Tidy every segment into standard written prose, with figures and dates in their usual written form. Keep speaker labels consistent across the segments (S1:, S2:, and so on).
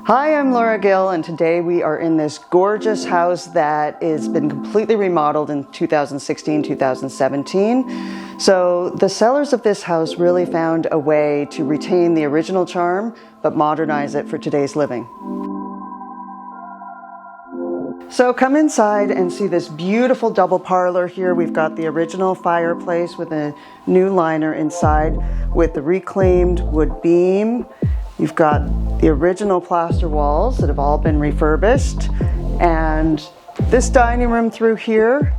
S1: Hi, I'm Laura Gill, and today we are in this gorgeous house that has been completely remodeled in 2016-2017. So the sellers of this house really found a way to retain the original charm, but modernize it for today's living. So come inside and see this beautiful double parlor here. We've got the original fireplace with a new liner inside with the reclaimed wood beam. You've got the original plaster walls that have all been refurbished. And this dining room through here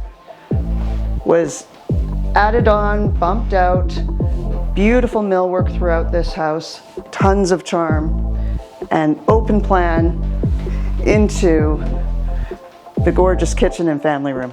S1: was added on, bumped out, beautiful millwork throughout this house, tons of charm, and open plan into the gorgeous kitchen and family room.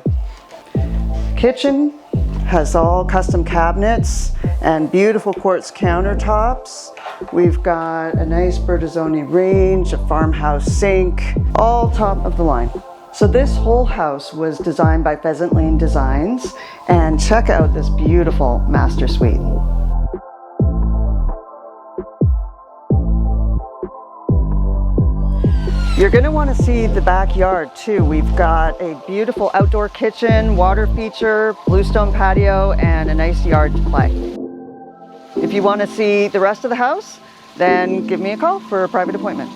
S1: Kitchen has all custom cabinets and beautiful quartz countertops. We've got a nice Bertazzoni range, a farmhouse sink, all top of the line. So this whole house was designed by Pheasant Lane Designs, and check out this beautiful master suite. You're going to want to see the backyard too. We've got a beautiful outdoor kitchen, water feature, bluestone patio, and a nice yard to play. If you want to see the rest of the house, then give me a call for a private appointment.